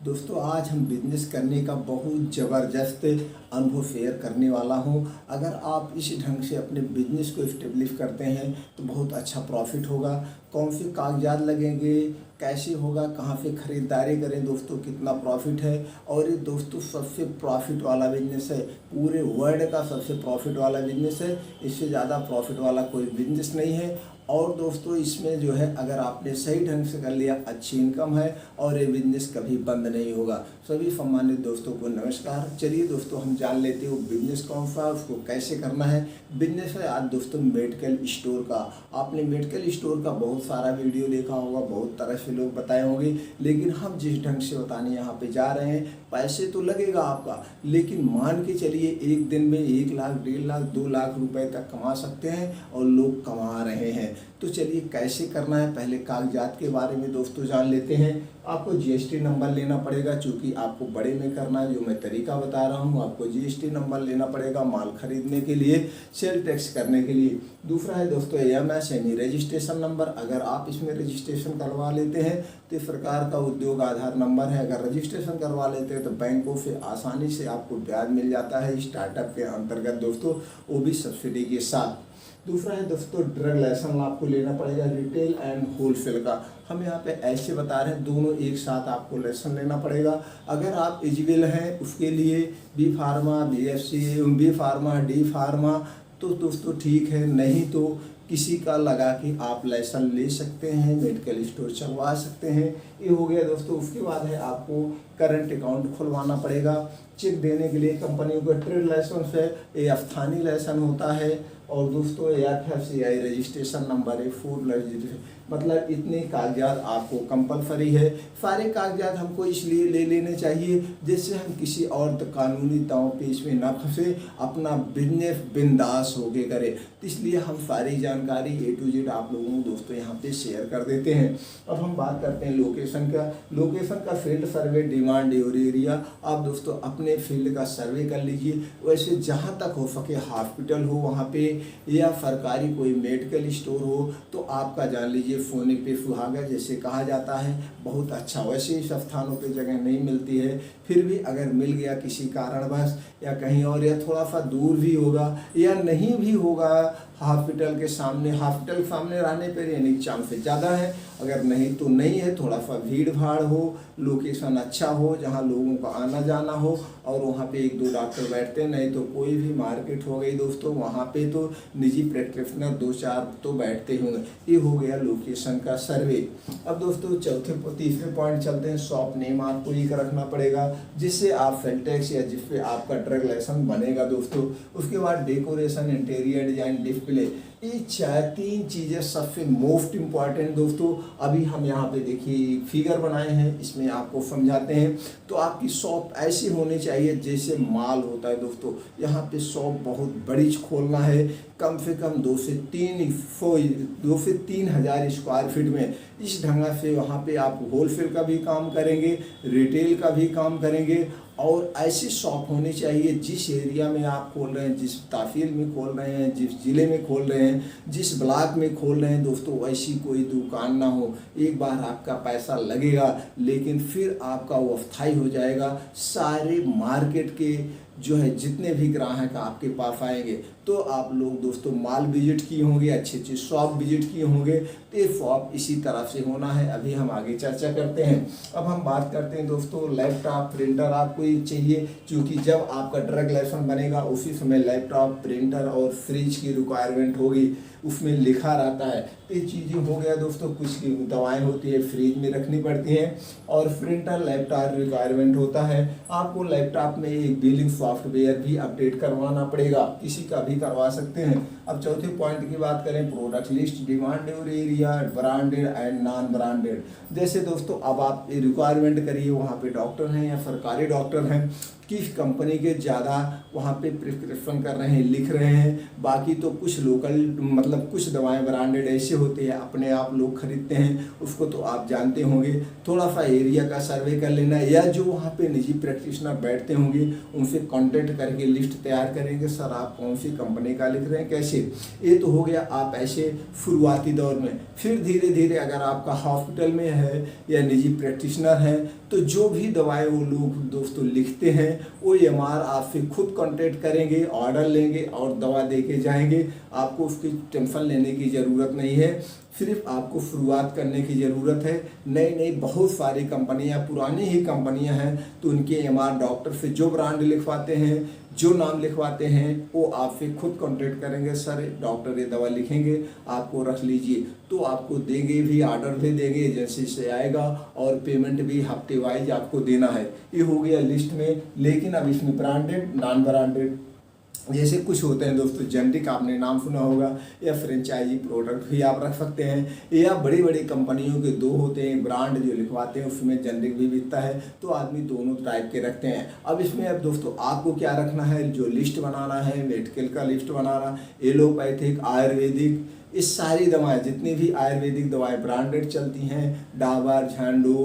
दोस्तों आज हम बिजनेस करने का बहुत ज़बरदस्त अनुभव शेयर करने वाला हूं। अगर आप इस ढंग से अपने बिजनेस को इस्टेब्लिश करते हैं तो बहुत अच्छा प्रॉफिट होगा। कौन से कागजात लगेंगे, कैसे होगा, कहां से ख़रीदारी करें दोस्तों, कितना प्रॉफिट है। और ये दोस्तों सबसे प्रॉफिट वाला बिजनेस है, पूरे वर्ल्ड का सबसे प्रॉफिट वाला बिजनेस है। इससे ज़्यादा प्रॉफिट वाला कोई बिजनेस नहीं है। और दोस्तों इसमें जो है अगर आपने सही ढंग से कर लिया अच्छी इनकम है और ये बिजनेस कभी बंद नहीं होगा। सभी सम्मानित दोस्तों को नमस्कार। चलिए दोस्तों हम जान लेते हो बिजनेस कौन सा, उसको कैसे करना है। बिजनेस है आज दोस्तों मेडिकल स्टोर का। आपने मेडिकल स्टोर का बहुत सारा वीडियो देखा होगा, बहुत तरह से लोग बताए होंगे, लेकिन हम जिस ढंग से बताने यहाँ पे जा रहे हैं, पैसे तो लगेगा आपका, लेकिन मान के चलिए एक दिन में 1 लाख, 1.5 लाख, 2 लाख रुपए तक कमा सकते हैं और लोग कमा रहे हैं। तो चलिए कैसे करना है, पहले कागजात के बारे में दोस्तों जान लेते हैं। आपको जीएसटी नंबर लेना पड़ेगा, चूँकि आपको बड़े में करना है, जो मैं तरीका बता रहा हूँ। आपको जीएसटी नंबर लेना पड़ेगा माल खरीदने के लिए, सेल टैक्स करने के लिए। दूसरा है दोस्तों एएमएस यानी रजिस्ट्रेशन नंबर। अगर आप इसमें रजिस्ट्रेशन करवा लेते हैं तो सरकार का उद्योग आधार नंबर है। अगर रजिस्ट्रेशन करवा लेते हैं तो बैंकों से आसानी से आपको ब्याज मिल जाता है स्टार्टअप के अंतर्गत दोस्तों, वो भी सब्सिडी के साथ। दूसरा है दोस्तों ड्रग लाइसेंस आपको लेना पड़ेगा, रिटेल एंड होलसेल का। हम यहाँ पे ऐसे बता रहे हैं, दोनों एक साथ आपको लाइसेंस लेना पड़ेगा। अगर आप एलिजिबल हैं उसके लिए B pharma, B pharma, D pharma, तो दोस्तों ठीक है, नहीं तो किसी का लगा के आप लाइसेंस ले सकते हैं, मेडिकल स्टोर चलवा सकते हैं। ये हो गया दोस्तों। उसके बाद है आपको करंट अकाउंट खुलवाना पड़ेगा। चेक देने के लिए कंपनियों का ट्रेड लाइसेंस है, ये स्थानीय लाइसेंस होता है। और दोस्तों FFCI रजिस्ट्रेशन नंबर है, फूड रजिस्ट्रेशन, मतलब इतने कागजात आपको कंपलसरी है। सारे कागजात हमको इसलिए ले लेने चाहिए जिससे हम किसी और कानूनी दांव पेच में ना फंसे, अपना बिजनेस बिंदास होके करें। तो इसलिए हम सारी जानकारी A to Z आप लोगों को दोस्तों यहाँ पे शेयर कर देते हैं। अब हम बात करते हैं लोकेशन का। लोकेशन का फील्ड सर्वे, डिमांड और एरिया। आप दोस्तों अपने फील्ड का सर्वे कर लीजिए। वैसे जहाँ तक हो सके हॉस्पिटल हो वहाँ पे, या सरकारी कोई मेडिकल स्टोर हो, तो आपका जान लीजिए सोने पे सुहागा जैसे कहा जाता है, बहुत अच्छा। वैसे इस स्थानों पे जगह नहीं मिलती है, फिर भी अगर मिल गया किसी कारणवश या कहीं और, या थोड़ा सा दूर भी होगा या नहीं भी होगा हॉस्पिटल के सामने, हॉस्पिटल सामने रहने पर यानी चांस ज़्यादा है। अगर नहीं तो नहीं है, थोड़ा सा भीड़ भाड़ हो, लोकेशन अच्छा हो जहाँ लोगों का आना जाना हो और वहाँ पे 1-2 डॉक्टर बैठते हैं। नहीं तो कोई भी मार्केट हो गई दोस्तों, वहाँ पे तो निजी प्रैक्टिशनर 2-4 तो बैठते होंगे। ये हो गया लोकेशन का सर्वे। अब दोस्तों तीसरे पॉइंट चलते हैं। शॉप नेम आपको एक रखना पड़ेगा जिससे आप सेल टैक्स या जिसपे आपका ड्रग लाइसेंस बनेगा दोस्तों। उसके बाद डेकोरेशन, इंटीरियर डिजाइन, डिस्प्ले, ये 3 चीज़ें सबसे मोस्ट इम्पॉर्टेंट दोस्तों। अभी हम यहाँ पे देखिए फिगर बनाए हैं, इसमें आपको समझाते हैं। तो आपकी शॉप ऐसी होनी चाहिए जैसे माल होता है दोस्तों। यहाँ पे शॉप बहुत बड़ी खोलना है, कम से कम 2 से 3 हज़ार स्क्वायर फीट में। इस ढंग से वहाँ पे आप होलसेल का भी काम करेंगे, रिटेल का भी काम करेंगे। और ऐसी शॉप होनी चाहिए जिस एरिया में आप खोल रहे हैं, जिस तहसील में खोल रहे हैं, जिस ज़िले में खोल रहे हैं, जिस ब्लॉक में खोल रहे हैं दोस्तों, वैसी कोई दुकान ना हो। एक बार आपका पैसा लगेगा लेकिन फिर आपका वो अस्थायी हो जाएगा। सारे मार्केट के जो है जितने भी ग्राहक आपके पास आएंगे तो आप लोग दोस्तों माल विजिट किए होंगे, अच्छी अच्छी शॉप विजिट किए होंगे। तो ये शॉप इसी तरह से होना है। अभी हम आगे चर्चा करते हैं। अब हम बात करते हैं दोस्तों लैपटॉप, प्रिंटर आपको ये चाहिए, क्योंकि जब आपका ड्रग लाइसेंस बनेगा उसी समय लैपटॉप, प्रिंटर और फ्रिज की रिक्वायरमेंट होगी, उसमें लिखा रहता है। तो ये चीज़ें हो गया दोस्तों। कुछ की दवाएं होती है फ्रिज में रखनी पड़ती हैं, और प्रिंटर, लैपटॉप रिक्वायरमेंट होता है। आपको लैपटॉप में एक बिलिंग सॉफ्टवेयर भी अपडेट करवाना पड़ेगा, किसी का भी करवा सकते हैं। अब चौथे पॉइंट की बात करें, प्रोडक्ट लिस्ट, डिमांड और area, branded and non branded. जैसे दोस्तों अब आप रिक्वायरमेंट करिए, वहाँ पे डॉक्टर हैं या सरकारी डॉक्टर हैं, किस कंपनी के ज़्यादा वहाँ पे प्रिस्क्रिप्शन कर रहे हैं, लिख रहे हैं। बाकी तो कुछ लोकल, मतलब कुछ दवाएं ब्रांडेड ऐसे होते हैं अपने आप लोग खरीदते हैं, उसको तो आप जानते होंगे। थोड़ा सा एरिया का सर्वे कर लेना, या जो वहाँ पे निजी प्रैक्टिशनर बैठते होंगे उनसे कांटेक्ट करके लिस्ट तैयार करेंगे, सर आप कौन सी कंपनी का लिख रहे हैं, कैसे। ये तो हो गया आप ऐसे शुरुआती दौर में। फिर धीरे धीरे अगर आपका हॉस्पिटल में है या निजी प्रैक्टिशनर है तो जो भी दवाएं वो लोग दोस्तों लिखते हैं वो EMR आपसे खुद कांटेक्ट करेंगे, ऑर्डर लेंगे और दवा दे के जाएंगे। आपको उसकी टेंशन लेने की ज़रूरत नहीं है, सिर्फ आपको शुरुआत करने की ज़रूरत है। नई नई बहुत सारी कंपनियां, पुरानी ही कंपनियां हैं, तो उनके EMR डॉक्टर से जो ब्रांड लिखवाते हैं, जो नाम लिखवाते हैं, वो आपसे खुद कांटेक्ट करेंगे। सर डॉक्टर ये दवा लिखेंगे, आपको रख लीजिए, तो आपको देंगे भी, ऑर्डर भी देंगे, एजेंसी से आएगा और पेमेंट भी हफ्ते वाइज आपको देना है। ये हो गया लिस्ट में। लेकिन अब इसमें ब्रांडेड, नॉन ब्रांडेड जैसे कुछ होते हैं दोस्तों, जेनरिक आपने नाम सुना होगा, या फ्रेंचाइजी प्रोडक्ट भी आप रख सकते हैं, या बड़ी बड़ी कंपनियों के दो होते हैं ब्रांड जो लिखवाते हैं, उसमें जेनरिक भी बिकता है, तो आदमी दोनों टाइप के रखते हैं। अब इसमें अब दोस्तों आपको क्या रखना है, जो लिस्ट बनाना है, मेडिकल का लिस्ट बनाना, एलोपैथिक, आयुर्वेदिक, इस सारी दवाएँ, जितनी भी आयुर्वेदिक दवाएँ ब्रांडेड चलती हैं, डाबर, झांडू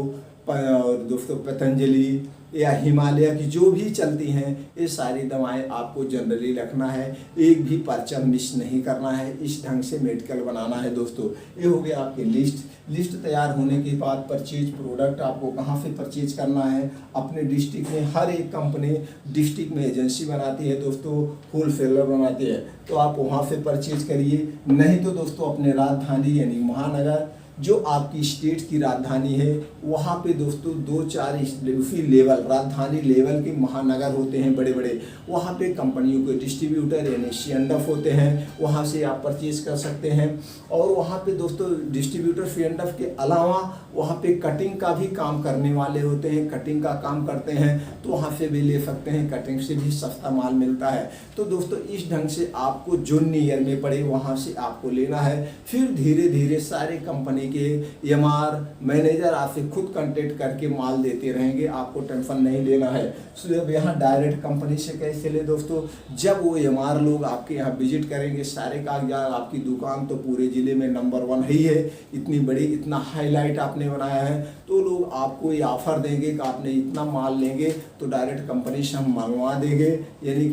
और दोस्तों पतंजलि या हिमालय की जो भी चलती हैं, ये सारी दवाएं आपको जनरली रखना है, एक भी पर्चा मिस नहीं करना है। इस ढंग से मेडिकल बनाना है दोस्तों। ये हो गया आपकी लिस्ट तैयार होने के बाद परचेज प्रोडक्ट आपको कहाँ से परचेज करना है। अपने डिस्ट्रिक्ट में हर एक कंपनी डिस्ट्रिक्ट में एजेंसी बनाती है दोस्तों, होलसेलर बनाती है, तो आप वहाँ से परचेज करिए। नहीं तो दोस्तों अपने राजधानी यानी महानगर, जो आपकी स्टेट की राजधानी है, वहाँ पे दोस्तों 2-4 उसी लेवल, राजधानी लेवल के महानगर होते हैं बड़े बड़े, वहाँ पे कंपनियों के डिस्ट्रीब्यूटर यानी C&F होते हैं, वहाँ से आप परचेज कर सकते हैं। और वहाँ पे दोस्तों डिस्ट्रीब्यूटर C&F के अलावा वहाँ पे कटिंग का भी काम करने वाले होते हैं, कटिंग का काम करते हैं, तो वहाँ से भी ले सकते हैं, कटिंग से भी सस्ता माल मिलता है। तो दोस्तों इस ढंग से आपको जो नियर में पड़े वहाँ से आपको लेना है। फिर धीरे धीरे सारे कंपनी के EMR मैनेजर आपसे खुद कांटेक्ट करके माल देते रहेंगे, आपको टेंशन नहीं लेना है। सिर्फ यहाँ डायरेक्ट कंपनी से कैसे ले दोस्तों, जब वो EMR लोग आपके यहाँ विजिट करेंगे, सारे कागजात, आपकी दुकान तो पूरे ज़िले में नंबर 1 ही है, इतनी बड़ी, इतना हाईलाइट आपने बनाया है, तो लोग आपको ये ऑफर देंगे कि आपने इतना माल लेंगे तो डायरेक्ट कंपनी से हम मंगवा देंगे, यानी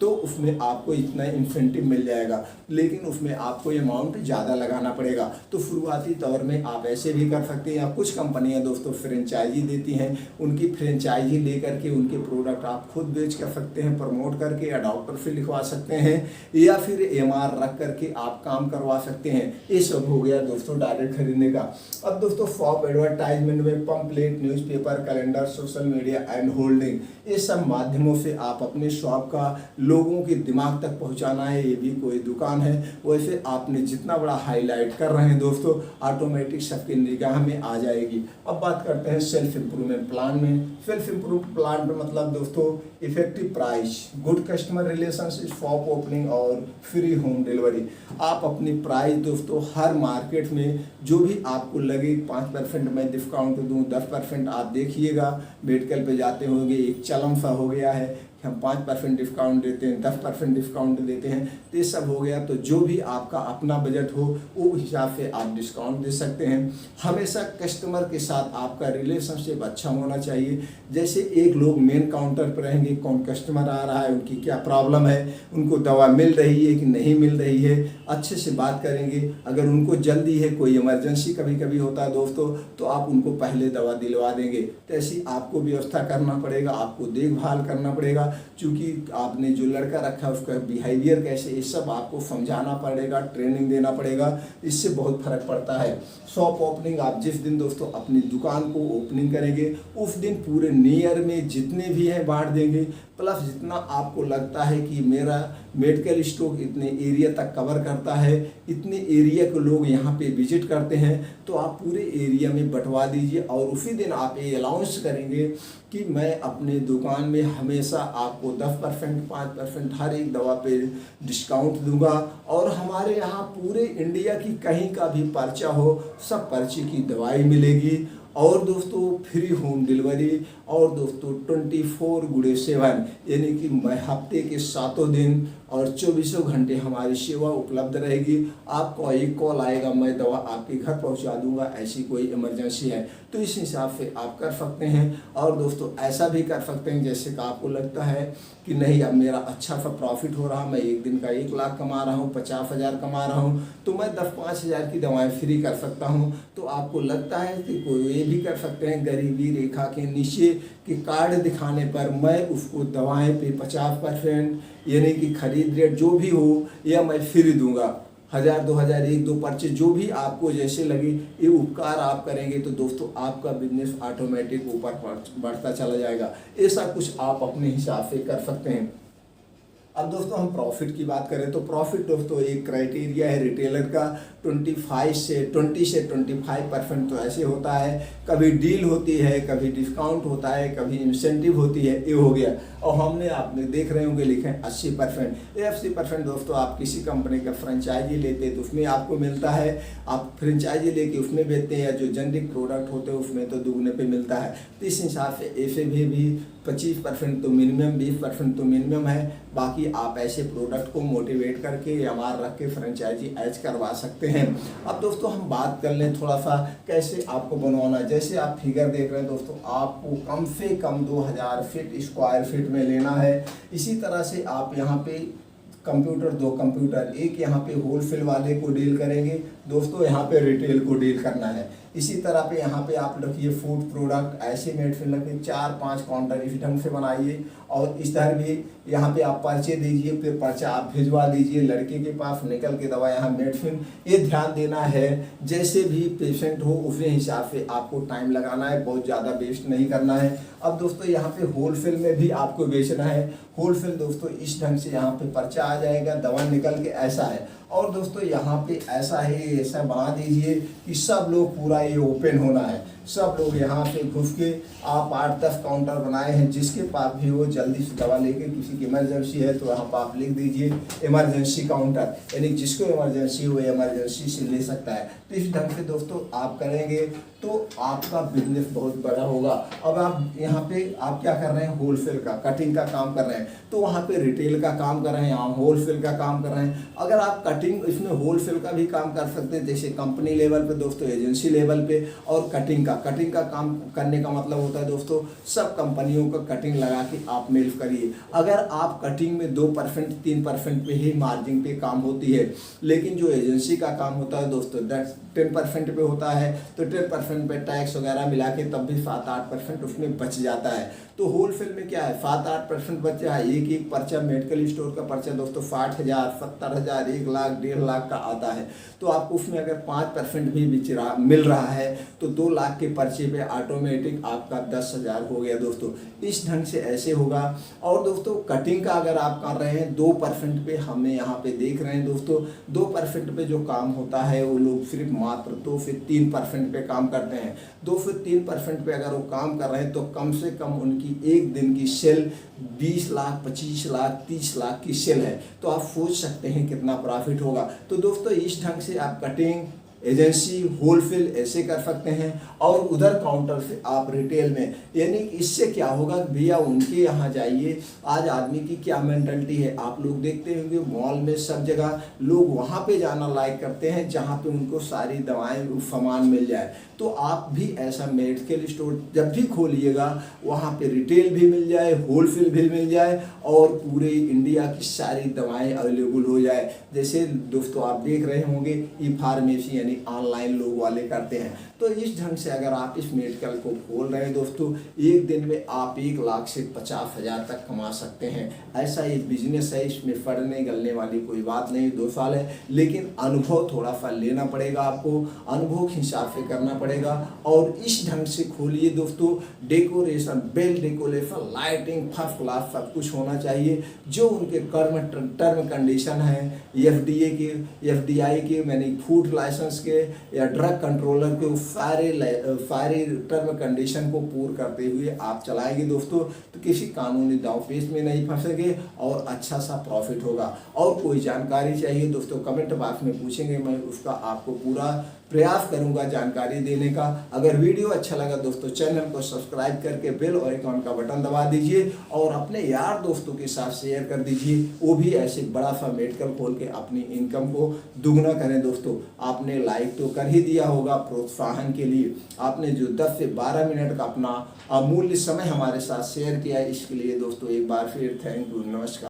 तो उसमें आपको इतना इंसेंटिव मिल जाएगा। लेकिन उसमें आपको अमाउंट ज़्यादा लगाना पड़ेगा। तो शुरुआती तौर में आप ऐसे भी कर सकते हैं, या कुछ कंपनियां दोस्तों फ्रेंचाइजी देती हैं, उनकी फ्रेंचाइजी लेकर के उनके प्रोडक्ट आप खुद बेच कर सकते हैं, प्रमोट करके, या डॉक्टर से लिखवा सकते हैं, या फिर EMR रख करके आप काम करवा सकते हैं। ये सब हो गया दोस्तों डायरेक्ट खरीदने का। अब दोस्तों शॉप एडवर्टाइजमेंट में pamphlet, newspaper, calendar, social media and holding, ये सब माध्यमों से आप अपने शॉप का लोगों के दिमाग तक पहुंचाना है। ये भी कोई दुकान है, वैसे आपने जितना बड़ा हाईलाइट कर रहे हैं दोस्तों, ऑटोमेटिक सबके निगाह में आ जाएगी। अब बात करते हैं सेल्फ इम्प्रूवमेंट प्लान में। सेल्फ इम्प्रूवमेंट प्लान में मतलब दोस्तों effective price, good customer relationship, shop opening और फ्री होम डिलीवरी। आप अपनी प्राइस दोस्तों हर मार्केट में जो भी आपको लगे, 5% मैं डिस्काउंट दूँ, 10% आप देखिएगा, मेडिकल पे जाते होंगे, एक चलन सा हो गया है, हम 5% डिस्काउंट देते हैं, 10% डिस्काउंट देते हैं, तो ये सब हो गया। तो जो भी आपका अपना बजट हो वो हिसाब से आप डिस्काउंट दे सकते हैं। हमेशा कस्टमर के साथ आपका रिलेशनशिप अच्छा होना चाहिए। जैसे एक लोग मेन काउंटर पर रहेंगे, कौन कस्टमर आ रहा है, उनकी क्या प्रॉब्लम है, उनको दवा मिल रही है कि नहीं मिल रही है, अच्छे से बात करेंगे। अगर उनको जल्दी है, कोई इमरजेंसी कभी कभी होता है दोस्तों, तो आप उनको पहले दवा दिलवा देंगे। तो ऐसी आपको व्यवस्था करना पड़ेगा, आपको देखभाल करना पड़ेगा, क्योंकि आपने जो लड़का रखा है उसका बिहेवियर कैसे, ये सब आपको समझाना पड़ेगा, ट्रेनिंग देना पड़ेगा, इससे बहुत फर्क पड़ता है। शॉप ओपनिंग, आप जिस दिन दोस्तों अपनी दुकान को ओपनिंग करेंगे उस दिन पूरे नियर में जितने भी हैं बांट देंगे, प्लस जितना आपको लगता है कि मेरा मेडिकल स्टोर इतने एरिया तक कवर करता है, इतने एरिया के लोग यहाँ पे विजिट करते हैं, तो आप पूरे एरिया में बंटवा दीजिए। और उसी दिन आप ये अनाउंस करेंगे कि मैं अपने दुकान में हमेशा आपको 10%, 5% हर एक दवा पे डिस्काउंट दूंगा, और हमारे यहाँ पूरे इंडिया की कहीं का भी पर्चा हो, सब पर्चे की दवाई मिलेगी, और दोस्तों फ्री होम डिलीवरी, और दोस्तों 24/7 यानी कि मैं हफ्ते के 7 दिन और 24 घंटे हमारी सेवा उपलब्ध रहेगी। आपको एक कॉल आएगा, मैं दवा आपके घर पहुंचा दूंगा, ऐसी कोई इमरजेंसी है तो इस हिसाब से आप कर सकते हैं। और दोस्तों ऐसा भी कर सकते हैं जैसे कि आपको लगता है कि नहीं अब मेरा अच्छा सा प्रॉफिट हो रहा, मैं एक दिन का 1 लाख कमा रहा हूँ, 50,000 कमा रहा हूँ, तो मैं 10-5 हज़ार की दवाएं फ्री कर सकता हूँ। तो आपको लगता है कि कोई ये भी कर सकते हैं, गरीबी रेखा के नीचे कि कार्ड दिखाने पर मैं उसको दवाएं पे 50% यानी कि खरीद रेट जो भी हो या मैं फ्री दूंगा। 1,000 2,000 1-2 पर्चे जो भी आपको जैसे लगे ये उपकार आप करेंगे तो दोस्तों आपका बिजनेस ऑटोमेटिक ऊपर बढ़ता चला जाएगा। ऐसा कुछ आप अपने हिसाब से कर सकते हैं। अब दोस्तों हम प्रॉफिट की बात करें तो प्रॉफिट दोस्तों एक क्राइटेरिया है रिटेलर का 20 से 25% तो ऐसे होता है, कभी डील होती है, कभी डिस्काउंट होता है, कभी इंसेंटिव होती है, ये हो गया। और हमने आपने देख रहे होंगे लिखे हैं 80%। ये 80% दोस्तों आप किसी कंपनी का फ्रेंचाइजी लेते हैं तो उसमें आपको मिलता है, आप फ्रेंचाइजी लेके उसमें बेचते हैं या जो जेनरिक प्रोडक्ट होते हैं उसमें तो दुगने पे मिलता है। तो इस हिसाब से ऐसे भी 25% तो मिनिमम, 20% तो मिनिमम है। बाकी आप ऐसे प्रोडक्ट को मोटिवेट करके या मार रख के फ्रेंचाइजी एज करवा सकते हैं। अब दोस्तों हम बात कर लें थोड़ा सा कैसे आपको बनवाना है। जैसे आप फिगर देख रहे हैं दोस्तों, आपको कम से कम 2000 फीट स्क्वायर फीट में लेना है। इसी तरह से आप यहाँ पे कंप्यूटर, 2 कंप्यूटर, एक यहाँ पे होलसेल वाले को डील करेंगे दोस्तों, यहाँ पे रिटेल को डील करना है। इसी तरह पे यहाँ पे आप रखिए फूड प्रोडक्ट, ऐसे मेडिसिन रखिए, 4-5 काउंटर इस ढंग से बनाइए। और इस तरह भी यहाँ पे आप पर्चे दीजिए, फिर पर्चा आप भिजवा दीजिए लड़के के पास, निकल के दवा यहाँ मेडिसिन। ये ध्यान देना है जैसे भी पेशेंट हो उसी हिसाब से आपको टाइम लगाना है, बहुत ज़्यादा वेस्ट नहीं करना है। अब दोस्तों यहाँ पे होलसेल में भी आपको बेचना है। होलसेल दोस्तों इस ढंग से यहाँ पे पर्चा आ जाएगा, दवा निकल के ऐसा है। और दोस्तों यहाँ पे ऐसा है, ऐसा बना दीजिए कि सब लोग पूरा ये ओपन होना है, सब लोग यहाँ पे घुस के आप 8-10 काउंटर बनाए हैं, जिसके पास भी वो जल्दी से दवा लेके, किसी की इमरजेंसी है तो यहाँ पर आप लिख दीजिए इमरजेंसी काउंटर, यानी जिसको इमरजेंसी हो इमरजेंसी से ले सकता है। तो इस ढंग से दोस्तों आप करेंगे तो आपका बिजनेस बहुत बड़ा होगा। अब आप यहाँ पे आप क्या कर रहे हैं, होलसेल का कटिंग का काम कर रहे हैं, तो वहाँ पे रिटेल का काम कर रहे हैं, यहाँ होलसेल का काम कर रहे हैं। अगर आप कटिंग इसमें होलसेल का भी काम कर सकते हैं, जैसे कंपनी लेवल पे दोस्तों, एजेंसी लेवल पे, और कटिंग का काम करने का मतलब होता है दोस्तों सब कंपनियों का कटिंग लगा के आप मेल करिए। अगर आप कटिंग में 2% 3% पे ही मार्जिन पे काम होती है, लेकिन जो एजेंसी का काम होता है दोस्तों 10% पे होता है, तो 10% पे टैक्स वगैरह मिला के तब भी 7-8% उसमें बच जाता है। तो होलसेल में क्या है, 7-8% बचा है। एक पर्चा मेडिकल स्टोर का पर्चा दोस्तों 60,000 70,000 1 लाख 1.5 लाख का आता है, तो आपको उसमें अगर 5% भी मिल रहा है तो 2 लाख के पर्चे पे ऑटोमेटिक आपका 10,000 हो गया दोस्तों। इस ढंग से ऐसे होगा। और दोस्तों कटिंग का अगर आप कर रहे हैं 2% पे, हमें यहाँ पे देख रहे हैं दोस्तों 2% पे जो काम होता है वो लोग सिर्फ मात्र 2 से 3% पे काम करते हैं। 2 से 3% पे अगर वो काम कर रहे हैं तो कम से कम उनकी एक दिन की सेल 20 लाख 25 लाख 30 लाख की सेल है, तो आप सोच सकते हैं कितना प्रॉफिट होगा। तो दोस्तों इस ढंग से आप कटिंग, एजेंसी, होलसेल ऐसे कर सकते हैं। और उधर काउंटर से आप रिटेल में, यानी इससे क्या होगा भैया, उनके यहाँ जाइए। आज आदमी की क्या मेंटलिटी है, आप लोग देखते होंगे मॉल में सब जगह लोग वहाँ पे जाना लाइक करते हैं जहाँ पे उनको सारी दवाएं सामान मिल जाए। तो आप भी ऐसा मेडिकल स्टोर जब भी खोलिएगा वहाँ पे रिटेल भी मिल जाए, होलसेल भी मिल जाए और पूरे इंडिया की सारी दवाएं अवेलेबल हो जाए। जैसे दोस्तों आप देख रहे होंगे ई फार्मेसी यानी ऑनलाइन लोग वाले करते हैं। तो इस ढंग से अगर आप इस मेडिकल को खोल रहे हैं दोस्तों, एक दिन में आप 1 लाख से 50,000 तक कमा सकते हैं। ऐसा एक बिजनेस है, इसमें फड़ने गलने वाली कोई बात नहीं। 2 साल है, लेकिन अनुभव थोड़ा सा लेना पड़ेगा, आपको अनुभव के हिसाब से करना पड़ेगा। और इस ढंग से खोलिए दोस्तों। Decoration, bell decoration, lighting first class सब कुछ होना चाहिए। जो उनके टर्म कंडीशन है FDA के, FDI के, यानी फूड लाइसेंस के या ड्रग कंट्रोलर के, सारे टर्म कंडीशन को पूर्ण करते हुए आप चलाएंगे दोस्तों, तो किसी कानूनी दांवपेच में नहीं फंसेंगे और अच्छा सा प्रॉफिट होगा। और कोई जानकारी चाहिए दोस्तों कमेंट बॉक्स में पूछेंगे, मैं उसका आपको पूरा प्रयास करूंगा जानकारी देने का। अगर वीडियो अच्छा लगा दोस्तों चैनल को सब्सक्राइब करके बेल और आइकॉन का बटन दबा दीजिए और अपने यार दोस्तों के साथ शेयर कर दीजिए, वो भी ऐसे बड़ा सा मेडिकल खोल के अपनी इनकम को दुगना करें। दोस्तों आपने लाइक तो कर ही दिया होगा प्रोत्साहन के लिए, आपने जो 10 से 12 मिनट का अपना अमूल्य समय हमारे साथ शेयर किया है, इसके लिए दोस्तों एक बार फिर थैंक यू, नमस्कार।